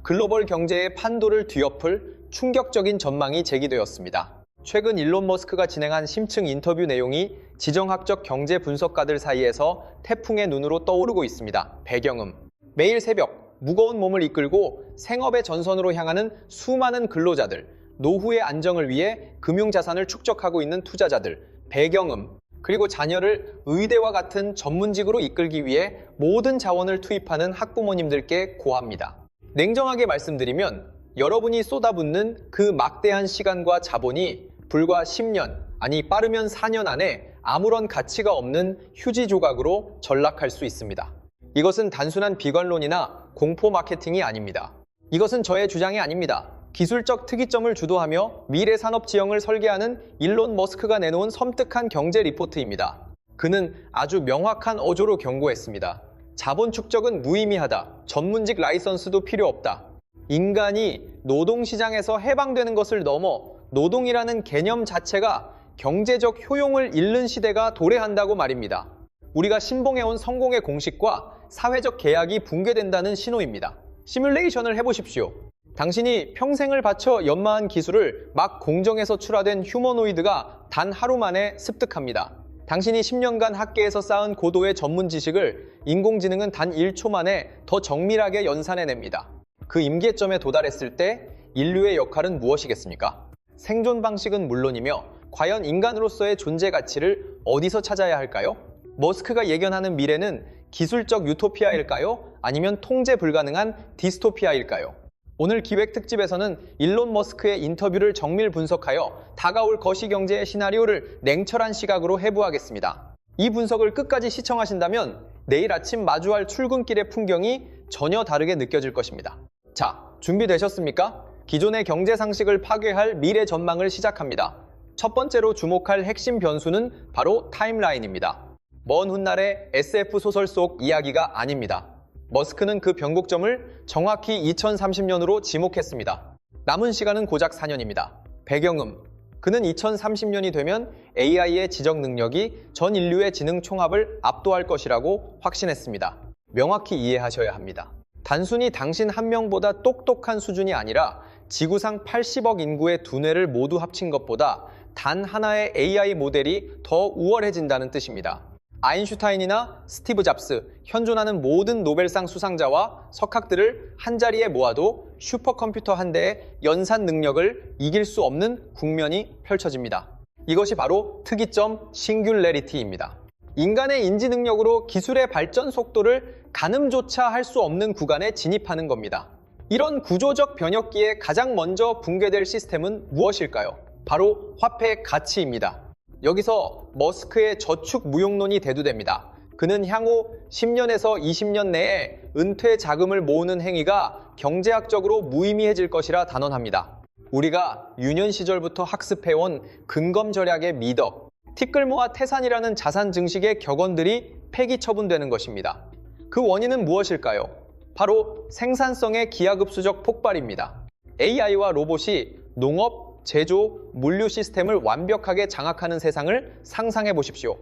글로벌 경제의 판도를 뒤엎을 충격적인 전망이 제기되었습니다. 최근 일론 머스크가 진행한 심층 인터뷰 내용이 지정학적 경제 분석가들 사이에서 태풍의 눈으로 떠오르고 있습니다. 배경음. 매일 새벽 무거운 몸을 이끌고 생업의 전선으로 향하는 수많은 근로자들, 노후의 안정을 위해 금융자산을 축적하고 있는 투자자들, 배경음. 그리고 자녀를 의대와 같은 전문직으로 이끌기 위해 모든 자원을 투입하는 학부모님들께 고합니다. 냉정하게 말씀드리면 여러분이 쏟아붓는 그 막대한 시간과 자본이 불과 10년, 아니 빠르면 4년 안에 아무런 가치가 없는 휴지 조각으로 전락할 수 있습니다. 이것은 단순한 비관론이나 공포 마케팅이 아닙니다. 이것은 저의 주장이 아닙니다. 기술적 특이점을 주도하며 미래 산업 지형을 설계하는 일론 머스크가 내놓은 섬뜩한 경제 리포트입니다. 그는 아주 명확한 어조로 경고했습니다. 자본 축적은 무의미하다. 전문직 라이선스도 필요 없다. 인간이 노동시장에서 해방되는 것을 넘어 노동이라는 개념 자체가 경제적 효용을 잃는 시대가 도래한다고 말입니다. 우리가 신봉해온 성공의 공식과 사회적 계약이 붕괴된다는 신호입니다. 시뮬레이션을 해보십시오. 당신이 평생을 바쳐 연마한 기술을 막 공정에서 출하된 휴머노이드가 단 하루 만에 습득합니다. 당신이 10년간 학계에서 쌓은 고도의 전문 지식을 인공지능은 단 1초 만에 더 정밀하게 연산해냅니다. 그 임계점에 도달했을 때 인류의 역할은 무엇이겠습니까? 생존 방식은 물론이며 과연 인간으로서의 존재 가치를 어디서 찾아야 할까요? 머스크가 예견하는 미래는 기술적 유토피아일까요? 아니면 통제 불가능한 디스토피아일까요? 오늘 기획 특집에서는 일론 머스크의 인터뷰를 정밀 분석하여 다가올 거시경제의 시나리오를 냉철한 시각으로 해부하겠습니다. 이 분석을 끝까지 시청하신다면 내일 아침 마주할 출근길의 풍경이 전혀 다르게 느껴질 것입니다. 자, 준비되셨습니까? 기존의 경제 상식을 파괴할 미래 전망을 시작합니다. 첫 번째로 주목할 핵심 변수는 바로 타임라인입니다. 먼 훗날의 SF 소설 속 이야기가 아닙니다. 머스크는 그 변곡점을 정확히 2030년으로 지목했습니다. 남은 시간은 고작 4년입니다. 배경음. 그는 2030년이 되면 AI의 지적 능력이 전 인류의 지능 총합을 압도할 것이라고 확신했습니다. 명확히 이해하셔야 합니다. 단순히 당신 한 명보다 똑똑한 수준이 아니라 지구상 80억 인구의 두뇌를 모두 합친 것보다 단 하나의 AI 모델이 더 우월해진다는 뜻입니다. 아인슈타인이나 스티브 잡스, 현존하는 모든 노벨상 수상자와 석학들을 한자리에 모아도 슈퍼컴퓨터 한 대의 연산 능력을 이길 수 없는 국면이 펼쳐집니다. 이것이 바로 특이점 싱귤레리티입니다. 인간의 인지 능력으로 기술의 발전 속도를 가늠조차 할 수 없는 구간에 진입하는 겁니다. 이런 구조적 변혁기에 가장 먼저 붕괴될 시스템은 무엇일까요? 바로 화폐 가치입니다. 여기서 머스크의 저축 무용론이 대두됩니다. 그는 향후 10년에서 20년 내에 은퇴 자금을 모으는 행위가 경제학적으로 무의미해질 것이라 단언합니다. 우리가 유년 시절부터 학습해온 근검 절약의 미덕, 티끌모아 태산이라는 자산 증식의 격언들이 폐기 처분되는 것입니다. 그 원인은 무엇일까요? 바로 생산성의 기하급수적 폭발입니다. AI와 로봇이 농업, 제조, 물류 시스템을 완벽하게 장악하는 세상을 상상해 보십시오.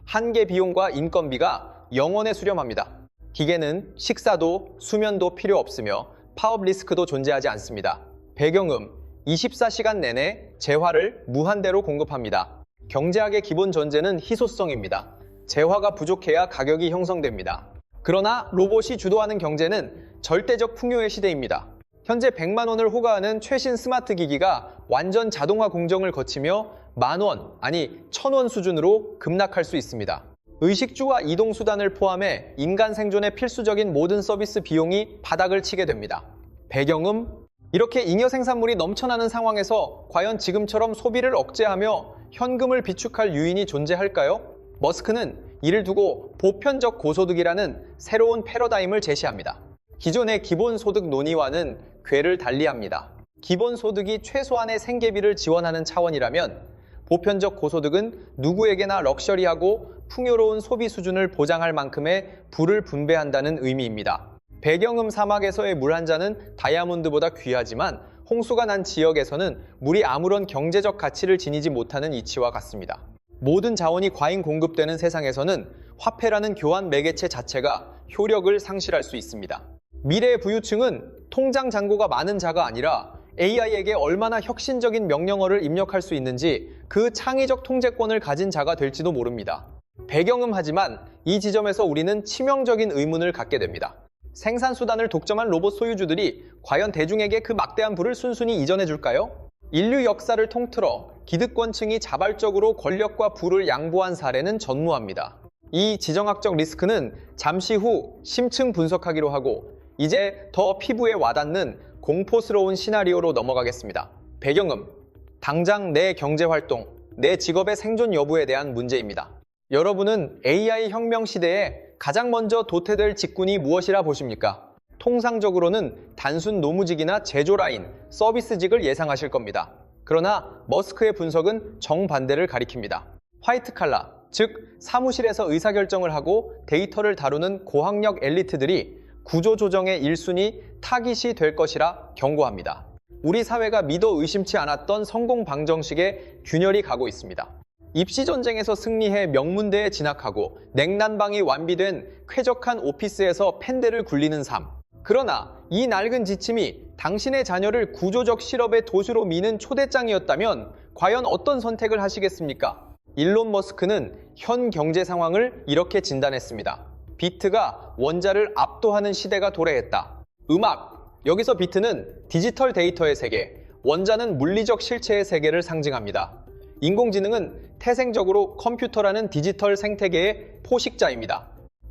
한계 비용과 인건비가 영원에 수렴합니다. 기계는 식사도 수면도 필요 없으며 파업 리스크도 존재하지 않습니다. 배경음, 24시간 내내 재화를 무한대로 공급합니다. 경제학의 기본 전제는 희소성입니다. 재화가 부족해야 가격이 형성됩니다. 그러나 로봇이 주도하는 경제는 절대적 풍요의 시대입니다. 현재 100만 원을 호가하는 최신 스마트 기기가 완전 자동화 공정을 거치며 10,000원, 아니 1,000원 수준으로 급락할 수 있습니다. 의식주와 이동수단을 포함해 인간 생존에 필수적인 모든 서비스 비용이 바닥을 치게 됩니다. 배경음, 이렇게 잉여 생산물이 넘쳐나는 상황에서 과연 지금처럼 소비를 억제하며 현금을 비축할 유인이 존재할까요? 머스크는 이를 두고 보편적 고소득이라는 새로운 패러다임을 제시합니다. 기존의 기본소득 논의와는 궤를 달리합니다. 기본소득이 최소한의 생계비를 지원하는 차원이라면 보편적 고소득은 누구에게나 럭셔리하고 풍요로운 소비 수준을 보장할 만큼의 부를 분배한다는 의미입니다. 배경음 사막에서의 물 한 잔은 다이아몬드보다 귀하지만 홍수가 난 지역에서는 물이 아무런 경제적 가치를 지니지 못하는 이치와 같습니다. 모든 자원이 과잉 공급되는 세상에서는 화폐라는 교환 매개체 자체가 효력을 상실할 수 있습니다. 미래의 부유층은 통장 잔고가 많은 자가 아니라 AI에게 얼마나 혁신적인 명령어를 입력할 수 있는지 그 창의적 통제권을 가진 자가 될지도 모릅니다. 배경은 하지만 이 지점에서 우리는 치명적인 의문을 갖게 됩니다. 생산수단을 독점한 로봇 소유주들이 과연 대중에게 그 막대한 부를 순순히 이전해 줄까요? 인류 역사를 통틀어 기득권층이 자발적으로 권력과 부를 양보한 사례는 전무합니다. 이 지정학적 리스크는 잠시 후 심층 분석하기로 하고 이제 더 피부에 와닿는 공포스러운 시나리오로 넘어가겠습니다. 배경음, 당장 내 경제활동, 내 직업의 생존 여부에 대한 문제입니다. 여러분은 AI 혁명 시대에 가장 먼저 도태될 직군이 무엇이라 보십니까? 통상적으로는 단순 노무직이나 제조라인, 서비스직을 예상하실 겁니다. 그러나 머스크의 분석은 정반대를 가리킵니다. 화이트 칼라, 즉 사무실에서 의사결정을 하고 데이터를 다루는 고학력 엘리트들이 구조조정의 1순위 타깃이 될 것이라 경고합니다. 우리 사회가 믿어 의심치 않았던 성공 방정식에 균열이 가고 있습니다. 입시전쟁에서 승리해 명문대에 진학하고 냉난방이 완비된 쾌적한 오피스에서 펜대를 굴리는 삶. 그러나 이 낡은 지침이 당신의 자녀를 구조적 실업의 도시로 미는 초대장이었다면 과연 어떤 선택을 하시겠습니까? 일론 머스크는 현 경제 상황을 이렇게 진단했습니다. 비트가 원자를 압도하는 시대가 도래했다. 음악, 여기서 비트는 디지털 데이터의 세계, 원자는 물리적 실체의 세계를 상징합니다. 인공지능은 태생적으로 컴퓨터라는 디지털 생태계의 포식자입니다.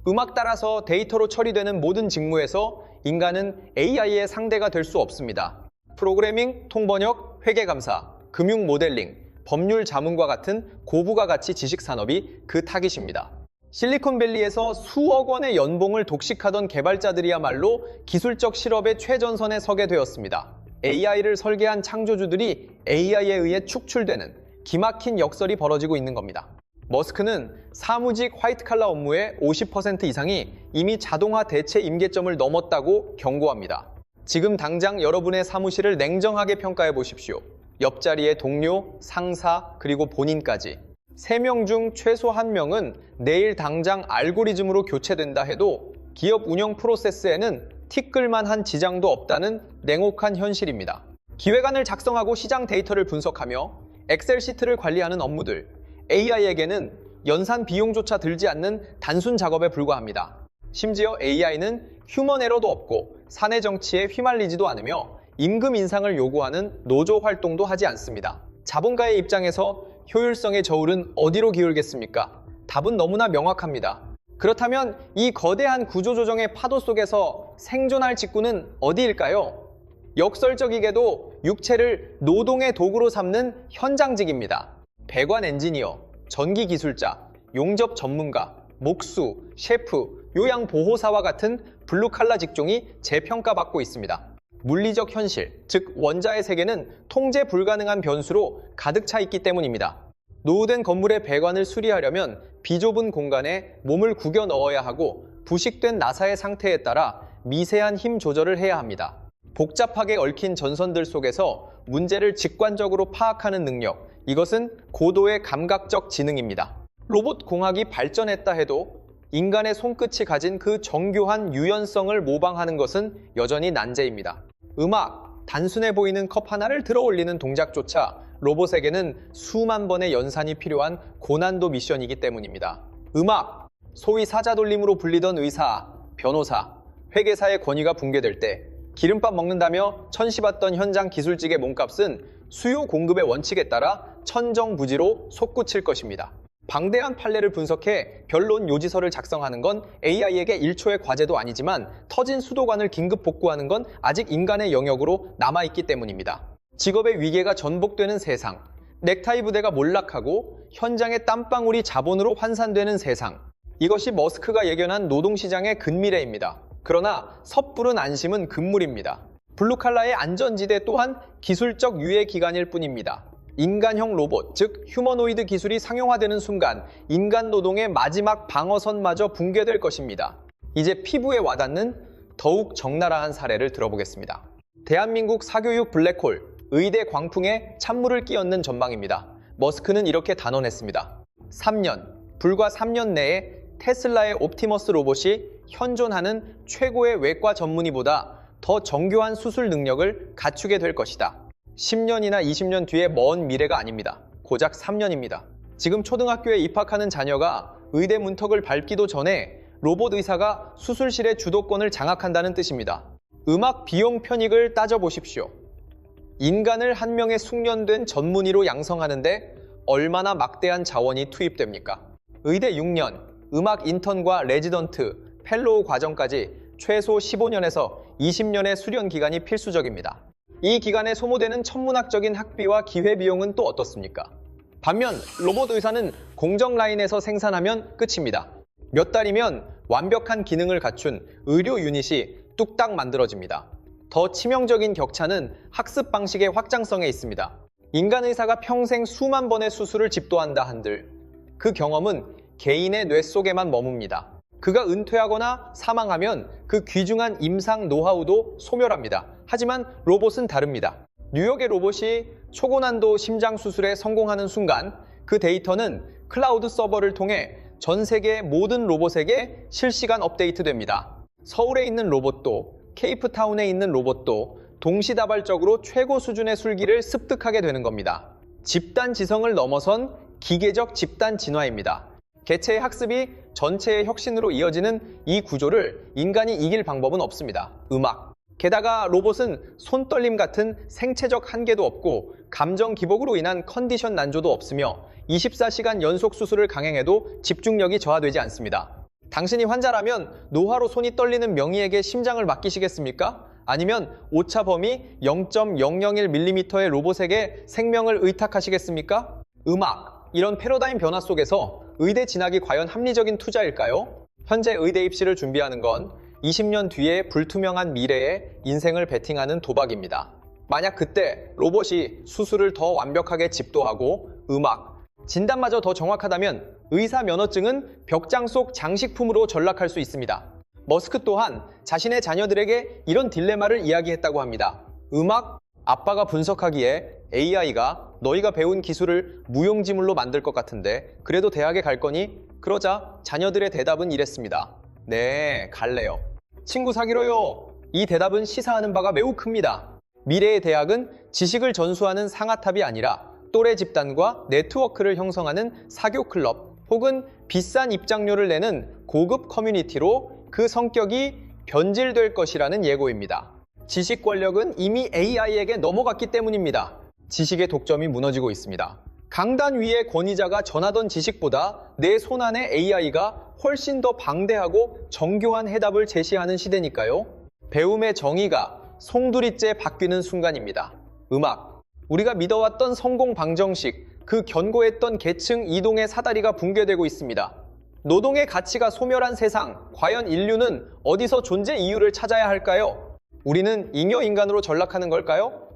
음악 따라서 데이터로 처리되는 모든 직무에서 인간은 AI의 상대가 될 수 없습니다. 프로그래밍, 통번역, 회계감사, 금융 모델링, 법률 자문과 같은 고부가 가치 지식 산업이 그 타깃입니다. 실리콘밸리에서 수억 원의 연봉을 독식하던 개발자들이야말로 기술적 실업의 최전선에 서게 되었습니다. AI를 설계한 창조주들이 AI에 의해 축출되는 기막힌 역설이 벌어지고 있는 겁니다. 머스크는 사무직 화이트칼라 업무의 50% 이상이 이미 자동화 대체 임계점을 넘었다고 경고합니다. 지금 당장 여러분의 사무실을 냉정하게 평가해 보십시오. 옆자리의 동료, 상사, 그리고 본인까지. 3명 중 최소 1명은 내일 당장 알고리즘으로 교체된다 해도 기업 운영 프로세스에는 티끌만한 지장도 없다는 냉혹한 현실입니다. 기획안을 작성하고 시장 데이터를 분석하며 엑셀 시트를 관리하는 업무들, AI에게는 연산 비용조차 들지 않는 단순 작업에 불과합니다. 심지어 AI는 휴먼 에러도 없고 사내 정치에 휘말리지도 않으며 임금 인상을 요구하는 노조 활동도 하지 않습니다. 자본가의 입장에서 효율성의 저울은 어디로 기울겠습니까? 답은 너무나 명확합니다. 그렇다면 이 거대한 구조조정의 파도 속에서 생존할 직군은 어디일까요? 역설적이게도 육체를 노동의 도구로 삼는 현장직입니다. 배관 엔지니어, 전기 기술자, 용접 전문가, 목수, 셰프, 요양보호사와 같은 블루칼라 직종이 재평가받고 있습니다. 물리적 현실, 즉 원자의 세계는 통제 불가능한 변수로 가득 차 있기 때문입니다. 노후된 건물의 배관을 수리하려면 비좁은 공간에 몸을 구겨 넣어야 하고 부식된 나사의 상태에 따라 미세한 힘 조절을 해야 합니다. 복잡하게 얽힌 전선들 속에서 문제를 직관적으로 파악하는 능력, 이것은 고도의 감각적 지능입니다. 로봇 공학이 발전했다 해도 인간의 손끝이 가진 그 정교한 유연성을 모방하는 것은 여전히 난제입니다. 음악, 단순해 보이는 컵 하나를 들어 올리는 동작조차 로봇에게는 수만 번의 연산이 필요한 고난도 미션이기 때문입니다. 음악, 소위 사자돌림으로 불리던 의사, 변호사, 회계사의 권위가 붕괴될 때 기름밥 먹는다며 천시받던 현장 기술직의 몸값은 수요 공급의 원칙에 따라 천정부지로 솟구칠 것입니다. 방대한 판례를 분석해 변론 요지서를 작성하는 건 AI에게 1초의 과제도 아니지만 터진 수도관을 긴급 복구하는 건 아직 인간의 영역으로 남아있기 때문입니다. 직업의 위계가 전복되는 세상, 넥타이 부대가 몰락하고 현장의 땀방울이 자본으로 환산되는 세상, 이것이 머스크가 예견한 노동시장의 근미래입니다. 그러나 섣부른 안심은 금물입니다. 블루칼라의 안전지대 또한 기술적 유예 기간일 뿐입니다. 인간형 로봇, 즉 휴머노이드 기술이 상용화되는 순간 인간 노동의 마지막 방어선마저 붕괴될 것입니다. 이제 피부에 와닿는 더욱 적나라한 사례를 들어보겠습니다. 대한민국 사교육 블랙홀, 의대 광풍에 찬물을 끼얹는 전망입니다. 머스크는 이렇게 단언했습니다. 불과 3년 내에 테슬라의 옵티머스 로봇이 현존하는 최고의 외과 전문의보다 더 정교한 수술 능력을 갖추게 될 것이다. 10년이나 20년 뒤의 먼 미래가 아닙니다. 고작 3년입니다. 지금 초등학교에 입학하는 자녀가 의대 문턱을 밟기도 전에 로봇 의사가 수술실의 주도권을 장악한다는 뜻입니다. 음악 비용 편익을 따져보십시오. 인간을 한 명의 숙련된 전문의로 양성하는데 얼마나 막대한 자원이 투입됩니까? 의대 6년, 음악 인턴과 레지던트, 펠로우 과정까지 최소 15년에서 20년의 수련 기간이 필수적입니다. 이 기간에 소모되는 천문학적인 학비와 기회비용은 또 어떻습니까? 반면 로봇 의사는 공정 라인에서 생산하면 끝입니다. 몇 달이면 완벽한 기능을 갖춘 의료 유닛이 뚝딱 만들어집니다. 더 치명적인 격차는 학습 방식의 확장성에 있습니다. 인간 의사가 평생 수만 번의 수술을 집도한다 한들 그 경험은 개인의 뇌 속에만 머뭅니다. 그가 은퇴하거나 사망하면 그 귀중한 임상 노하우도 소멸합니다. 하지만 로봇은 다릅니다. 뉴욕의 로봇이 초고난도 심장 수술에 성공하는 순간 그 데이터는 클라우드 서버를 통해 전 세계 모든 로봇에게 실시간 업데이트됩니다. 서울에 있는 로봇도 케이프타운에 있는 로봇도 동시다발적으로 최고 수준의 술기를 습득하게 되는 겁니다. 집단 지성을 넘어선 기계적 집단 진화입니다. 개체의 학습이 전체의 혁신으로 이어지는 이 구조를 인간이 이길 방법은 없습니다. 음악. 게다가 로봇은 손떨림 같은 생체적 한계도 없고 감정 기복으로 인한 컨디션 난조도 없으며 24시간 연속 수술을 강행해도 집중력이 저하되지 않습니다. 당신이 환자라면 노화로 손이 떨리는 명의에게 심장을 맡기시겠습니까? 아니면 오차 범위 0.001mm의 로봇에게 생명을 의탁하시겠습니까? 음악, 이런 패러다임 변화 속에서 의대 진학이 과연 합리적인 투자일까요? 현재 의대 입시를 준비하는 건 20년 뒤의 불투명한 미래에 인생을 베팅하는 도박입니다. 만약 그때 로봇이 수술을 더 완벽하게 집도하고 음악, 진단마저 더 정확하다면 의사 면허증은 벽장 속 장식품으로 전락할 수 있습니다. 머스크 또한 자신의 자녀들에게 이런 딜레마를 이야기했다고 합니다. 음악, 아빠가 분석하기에 AI가 너희가 배운 기술을 무용지물로 만들 것 같은데 그래도 대학에 갈 거니? 그러자 자녀들의 대답은 이랬습니다. 네, 갈래요. 친구 사귀러요. 이 대답은 시사하는 바가 매우 큽니다. 미래의 대학은 지식을 전수하는 상아탑이 아니라 또래 집단과 네트워크를 형성하는 사교 클럽 혹은 비싼 입장료를 내는 고급 커뮤니티로 그 성격이 변질될 것이라는 예고입니다. 지식 권력은 이미 AI에게 넘어갔기 때문입니다. 지식의 독점이 무너지고 있습니다. 강단 위의 권위자가 전하던 지식보다 내 손안의 AI가 훨씬 더 방대하고 정교한 해답을 제시하는 시대니까요. 배움의 정의가 송두리째 바뀌는 순간입니다. 음악, 우리가 믿어왔던 성공 방정식, 그 견고했던 계층 이동의 사다리가 붕괴되고 있습니다. 노동의 가치가 소멸한 세상, 과연 인류는 어디서 존재 이유를 찾아야 할까요? 우리는 잉여인간으로 전락하는 걸까요?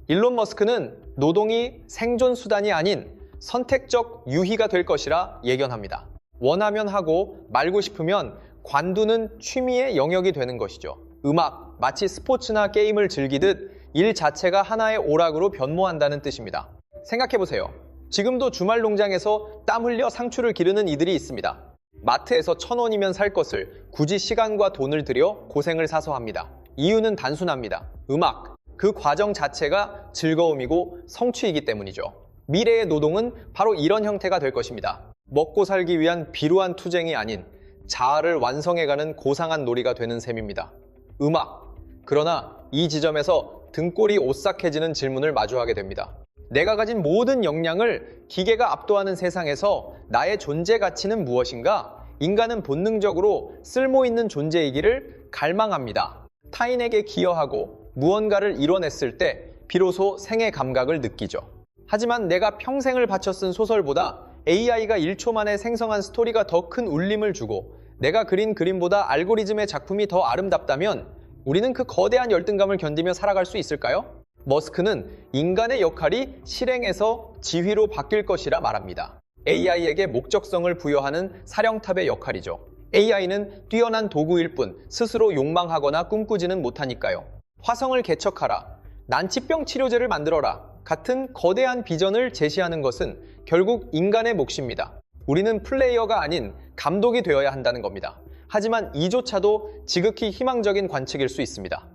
일론 머스크는 노동이 생존 수단이 아닌 선택적 유희가 될 것이라 예견합니다. 원하면 하고 말고 싶으면 관두는 취미의 영역이 되는 것이죠. 음악, 마치 스포츠나 게임을 즐기듯 일 자체가 하나의 오락으로 변모한다는 뜻입니다. 생각해보세요. 지금도 주말 농장에서 땀 흘려 상추를 기르는 이들이 있습니다. 마트에서 1,000원이면 살 것을 굳이 시간과 돈을 들여 고생을 사서 합니다. 이유는 단순합니다. 음악, 그 과정 자체가 즐거움이고 성취이기 때문이죠. 미래의 노동은 바로 이런 형태가 될 것입니다. 먹고 살기 위한 비루한 투쟁이 아닌 자아를 완성해가는 고상한 놀이가 되는 셈입니다. 음악, 그러나 이 지점에서 등골이 오싹해지는 질문을 마주하게 됩니다. 내가 가진 모든 역량을 기계가 압도하는 세상에서 나의 존재 가치는 무엇인가? 인간은 본능적으로 쓸모있는 존재이기를 갈망합니다. 타인에게 기여하고 무언가를 이뤄냈을 때 비로소 생의 감각을 느끼죠. 하지만 내가 평생을 바쳐 쓴 소설보다 AI가 1초 만에 생성한 스토리가 더 큰 울림을 주고 내가 그린 그림보다 알고리즘의 작품이 더 아름답다면 우리는 그 거대한 열등감을 견디며 살아갈 수 있을까요? 머스크는 인간의 역할이 실행에서 지휘로 바뀔 것이라 말합니다. AI에게 목적성을 부여하는 사령탑의 역할이죠. AI는 뛰어난 도구일 뿐 스스로 욕망하거나 꿈꾸지는 못하니까요. 화성을 개척하라, 난치병 치료제를 만들어라 같은 거대한 비전을 제시하는 것은 결국 인간의 몫입니다. 우리는 플레이어가 아닌 감독이 되어야 한다는 겁니다. 하지만 이조차도 지극히 희망적인 관측일 수 있습니다.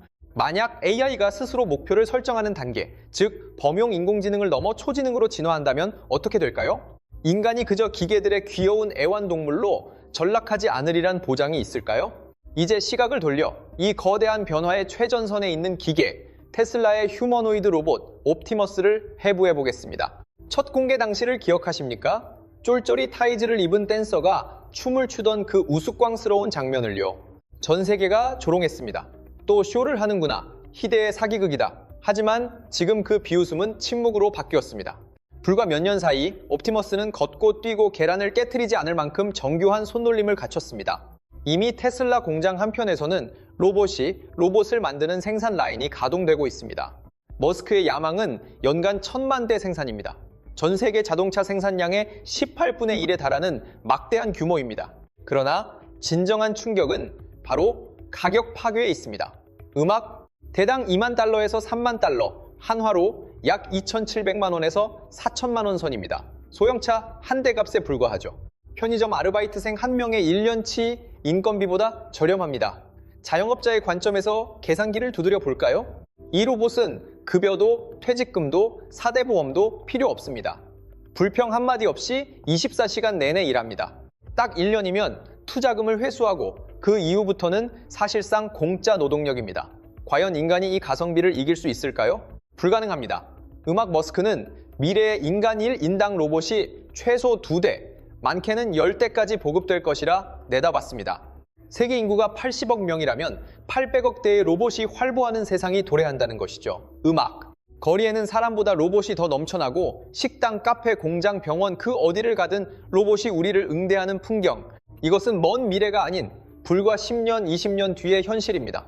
만약 AI가 스스로 목표를 설정하는 단계, 즉 범용 인공지능을 넘어 초지능으로 진화한다면 어떻게 될까요? 인간이 그저 기계들의 귀여운 애완동물로 전락하지 않으리란 보장이 있을까요? 이제 시각을 돌려 이 거대한 변화의 최전선에 있는 기계, 테슬라의 휴머노이드 로봇 옵티머스를 해부해 보겠습니다. 첫 공개 당시를 기억하십니까? 쫄쫄이 타이즈를 입은 댄서가 춤을 추던 그 우스꽝스러운 장면을요. 전 세계가 조롱했습니다. 또 쇼를 하는구나. 희대의 사기극이다. 하지만 지금 그 비웃음은 침묵으로 바뀌었습니다. 불과 몇 년 사이 옵티머스는 걷고 뛰고 계란을 깨트리지 않을 만큼 정교한 손놀림을 갖췄습니다. 이미 테슬라 공장 한편에서는 로봇을 만드는 생산 라인이 가동되고 있습니다. 머스크의 야망은 연간 1000만 대 생산입니다. 전 세계 자동차 생산량의 18분의 1에 달하는 막대한 규모입니다. 그러나 진정한 충격은 바로 가격 파괴에 있습니다. 음악 대당 2만 달러에서 3만 달러, 한화로 약 2,700만 원에서 4천만 원 선입니다. 소형차 한 대 값에 불과하죠. 편의점 아르바이트생 한 명의 1년치 인건비보다 저렴합니다. 자영업자의 관점에서 계산기를 두드려 볼까요? 이 로봇은 급여도 퇴직금도 4대 보험도 필요 없습니다. 불평 한마디 없이 24시간 내내 일합니다. 딱 1년이면 투자금을 회수하고 그 이후부터는 사실상 공짜 노동력입니다. 과연 인간이 이 가성비를 이길 수 있을까요? 불가능합니다. 음악 머스크는 미래의 인간일 인당 로봇이 최소 2대, 많게는 10대까지 보급될 것이라 내다봤습니다. 세계 인구가 80억 명이라면 800억 대의 로봇이 활보하는 세상이 도래한다는 것이죠. 음악. 거리에는 사람보다 로봇이 더 넘쳐나고 식당, 카페, 공장, 병원 그 어디를 가든 로봇이 우리를 응대하는 풍경. 이것은 먼 미래가 아닌 불과 10년, 20년 뒤의 현실입니다.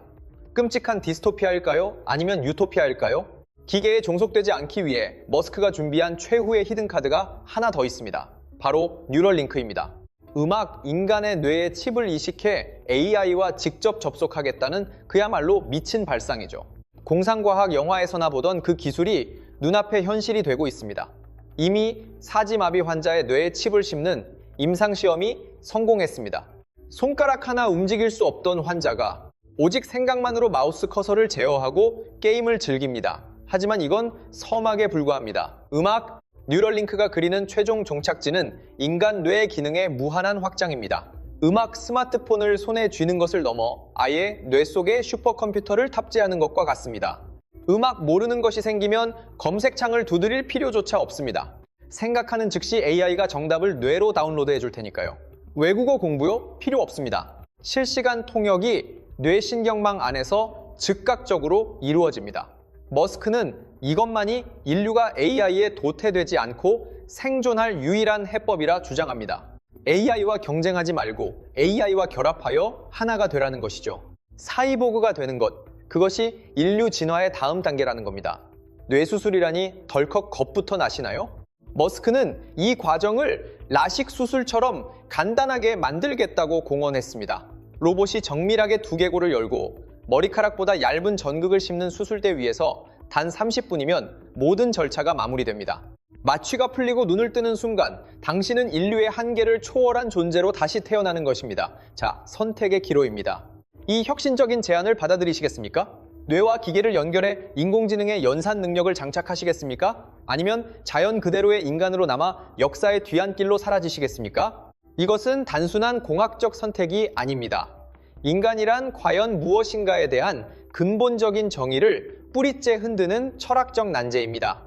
끔찍한 디스토피아일까요? 아니면 유토피아일까요? 기계에 종속되지 않기 위해 머스크가 준비한 최후의 히든카드가 하나 더 있습니다. 바로 뉴럴링크입니다. 음악, 인간의 뇌에 칩을 이식해 AI와 직접 접속하겠다는 그야말로 미친 발상이죠. 공상과학 영화에서나 보던 그 기술이 눈앞에 현실이 되고 있습니다. 이미 사지마비 환자의 뇌에 칩을 심는 임상시험이 성공했습니다. 손가락 하나 움직일 수 없던 환자가 오직 생각만으로 마우스 커서를 제어하고 게임을 즐깁니다. 하지만 이건 서막에 불과합니다. 음악, 뉴럴링크가 그리는 최종 종착지는 인간 뇌의 기능의 무한한 확장입니다. 음악 스마트폰을 손에 쥐는 것을 넘어 아예 뇌 속에 슈퍼컴퓨터를 탑재하는 것과 같습니다. 음악 모르는 것이 생기면 검색창을 두드릴 필요조차 없습니다. 생각하는 즉시 AI가 정답을 뇌로 다운로드해 줄 테니까요. 외국어 공부요? 필요 없습니다. 실시간 통역이 뇌신경망 안에서 즉각적으로 이루어집니다. 머스크는 이것만이 인류가 AI에 도태되지 않고 생존할 유일한 해법이라 주장합니다. AI와 경쟁하지 말고 AI와 결합하여 하나가 되라는 것이죠. 사이보그가 되는 것, 그것이 인류 진화의 다음 단계라는 겁니다. 뇌수술이라니 덜컥 겁부터 나시나요? 머스크는 이 과정을 라식 수술처럼 간단하게 만들겠다고 공언했습니다. 로봇이 정밀하게 두개골을 열고 머리카락보다 얇은 전극을 심는 수술대 위에서 단 30분이면 모든 절차가 마무리됩니다. 마취가 풀리고 눈을 뜨는 순간 당신은 인류의 한계를 초월한 존재로 다시 태어나는 것입니다. 자, 선택의 기로입니다. 이 혁신적인 제안을 받아들이시겠습니까? 뇌와 기계를 연결해 인공지능의 연산 능력을 장착하시겠습니까? 아니면 자연 그대로의 인간으로 남아 역사의 뒤안길로 사라지시겠습니까? 이것은 단순한 공학적 선택이 아닙니다. 인간이란 과연 무엇인가에 대한 근본적인 정의를 뿌리째 흔드는 철학적 난제입니다.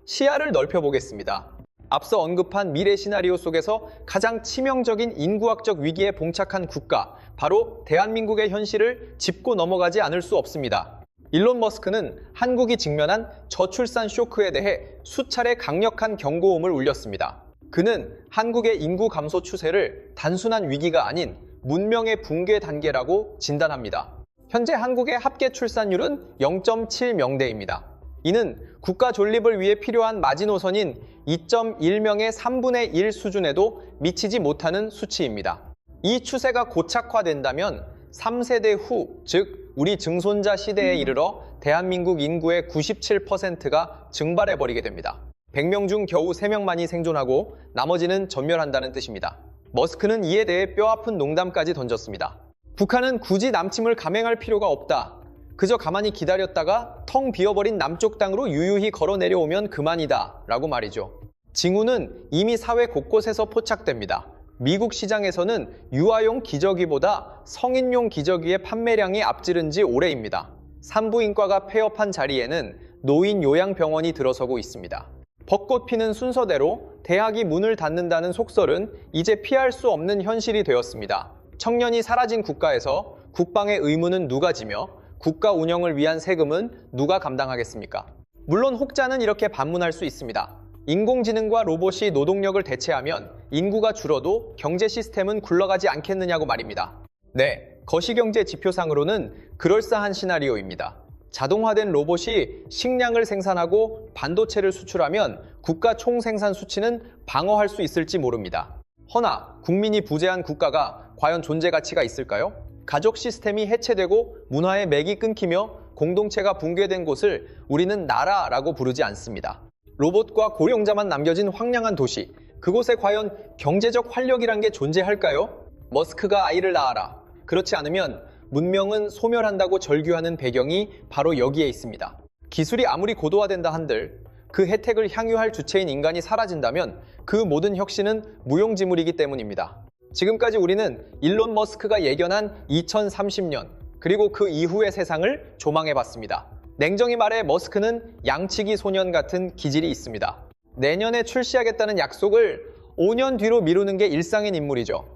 시야를 넓혀보겠습니다. 앞서 언급한 미래 시나리오 속에서 가장 치명적인 인구학적 위기에 봉착한 국가, 바로 대한민국의 현실을 짚고 넘어가지 않을 수 없습니다. 일론 머스크는 한국이 직면한 저출산 쇼크에 대해 수차례 강력한 경고음을 울렸습니다. 그는 한국의 인구 감소 추세를 단순한 위기가 아닌 문명의 붕괴 단계라고 진단합니다. 현재 한국의 합계 출산율은 0.7명대입니다. 이는 국가 존립을 위해 필요한 마지노선인 2.1명의 3분의 1 수준에도 미치지 못하는 수치입니다. 이 추세가 고착화된다면 3세대 후, 즉 우리 증손자 시대에 이르러 대한민국 인구의 97%가 증발해버리게 됩니다. 100명 중 겨우 3명만이 생존하고 나머지는 전멸한다는 뜻입니다. 머스크는 이에 대해 뼈아픈 농담까지 던졌습니다. 북한은 굳이 남침을 감행할 필요가 없다. 그저 가만히 기다렸다가 텅 비어버린 남쪽 땅으로 유유히 걸어 내려오면 그만이다 라고 말이죠. 징후는 이미 사회 곳곳에서 포착됩니다. 미국 시장에서는 유아용 기저귀보다 성인용 기저귀의 판매량이 앞지른 지 오래입니다. 산부인과가 폐업한 자리에는 노인 요양병원이 들어서고 있습니다. 벚꽃 피는 순서대로 대학이 문을 닫는다는 속설은 이제 피할 수 없는 현실이 되었습니다. 청년이 사라진 국가에서 국방의 의무는 누가 지며 국가 운영을 위한 세금은 누가 감당하겠습니까? 물론 혹자는 이렇게 반문할 수 있습니다. 인공지능과 로봇이 노동력을 대체하면 인구가 줄어도 경제 시스템은 굴러가지 않겠느냐고 말입니다. 네, 거시경제 지표상으로는 그럴싸한 시나리오입니다. 자동화된 로봇이 식량을 생산하고 반도체를 수출하면 국가 총생산 수치는 방어할 수 있을지 모릅니다. 허나 국민이 부재한 국가가 과연 존재 가치가 있을까요? 가족 시스템이 해체되고 문화의 맥이 끊기며 공동체가 붕괴된 곳을 우리는 나라라고 부르지 않습니다. 로봇과 고령자만 남겨진 황량한 도시, 그곳에 과연 경제적 활력이란 게 존재할까요? 머스크가 아이를 낳아라. 그렇지 않으면 문명은 소멸한다고 절규하는 배경이 바로 여기에 있습니다. 기술이 아무리 고도화된다 한들 그 혜택을 향유할 주체인 인간이 사라진다면 그 모든 혁신은 무용지물이기 때문입니다. 지금까지 우리는 일론 머스크가 예견한 2030년 그리고 그 이후의 세상을 조망해봤습니다. 냉정히 말해 머스크는 양치기 소년 같은 기질이 있습니다. 내년에 출시하겠다는 약속을 5년 뒤로 미루는 게 일상인 인물이죠.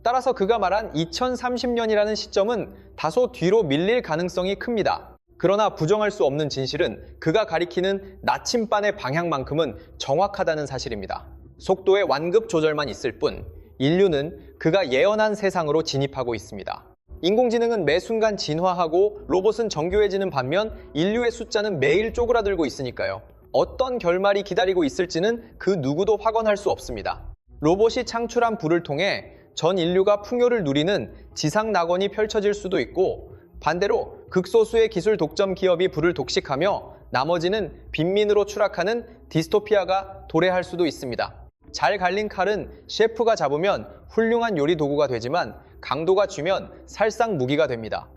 따라서 그가 말한 2030년이라는 시점은 다소 뒤로 밀릴 가능성이 큽니다. 그러나 부정할 수 없는 진실은 그가 가리키는 나침반의 방향만큼은 정확하다는 사실입니다. 속도의 완급 조절만 있을 뿐 인류는 그가 예언한 세상으로 진입하고 있습니다. 인공지능은 매 순간 진화하고 로봇은 정교해지는 반면 인류의 숫자는 매일 쪼그라들고 있으니까요. 어떤 결말이 기다리고 있을지는 그 누구도 확언할 수 없습니다. 로봇이 창출한 불을 통해 전 인류가 풍요를 누리는 지상 낙원이 펼쳐질 수도 있고 반대로 극소수의 기술 독점 기업이 불을 독식하며 나머지는 빈민으로 추락하는 디스토피아가 도래할 수도 있습니다. 잘 갈린 칼은 셰프가 잡으면 훌륭한 요리 도구가 되지만 강도가 쥐면 살상 무기가 됩니다.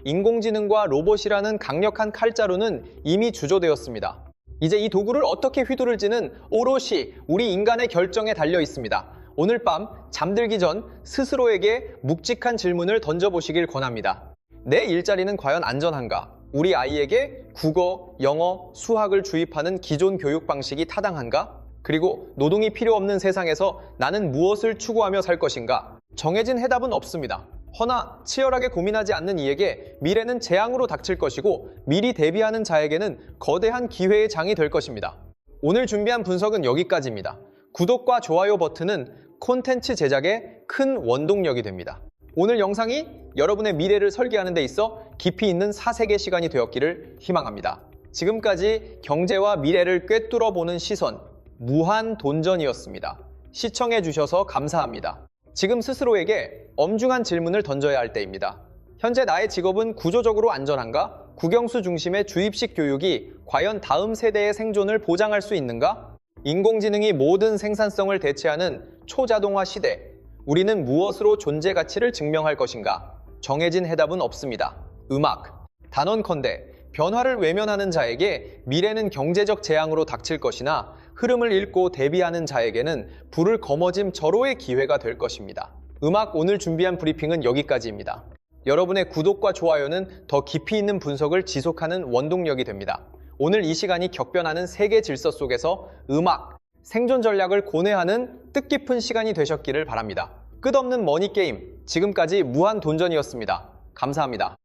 인공지능과 로봇이라는 강력한 칼자루는 이미 주조되었습니다. 이제 이 도구를 어떻게 휘두를지는 오롯이 우리 인간의 결정에 달려 있습니다. 오늘 밤 잠들기 전 스스로에게 묵직한 질문을 던져보시길 권합니다. 내 일자리는 과연 안전한가? 우리 아이에게 국어, 영어, 수학을 주입하는 기존 교육 방식이 타당한가? 그리고 노동이 필요 없는 세상에서 나는 무엇을 추구하며 살 것인가? 정해진 해답은 없습니다. 허나 치열하게 고민하지 않는 이에게 미래는 재앙으로 닥칠 것이고 미리 대비하는 자에게는 거대한 기회의 장이 될 것입니다. 오늘 준비한 분석은 여기까지입니다. 구독과 좋아요 버튼은 콘텐츠 제작에 큰 원동력이 됩니다. 오늘 영상이 여러분의 미래를 설계하는 데 있어 깊이 있는 사색의 시간이 되었기를 희망합니다. 지금까지 경제와 미래를 꿰뚫어보는 시선, 무한돈전이었습니다. 시청해주셔서 감사합니다. 지금 스스로에게 엄중한 질문을 던져야 할 때입니다. 현재 나의 직업은 구조적으로 안전한가? 국영수 중심의 주입식 교육이 과연 다음 세대의 생존을 보장할 수 있는가? 인공지능이 모든 생산성을 대체하는 초자동화 시대, 우리는 무엇으로 존재 가치를 증명할 것인가? 정해진 해답은 없습니다. 음악, 단언컨대 변화를 외면하는 자에게 미래는 경제적 재앙으로 닥칠 것이나 흐름을 읽고 대비하는 자에게는 불을 거머쥘 절호의 기회가 될 것입니다. 음악 오늘 준비한 브리핑은 여기까지입니다. 여러분의 구독과 좋아요는 더 깊이 있는 분석을 지속하는 원동력이 됩니다. 오늘 이 시간이 격변하는 세계 질서 속에서 음악, 생존 전략을 고뇌하는 뜻깊은 시간이 되셨기를 바랍니다. 끝없는 머니게임, 지금까지 무한돈전이었습니다. 감사합니다.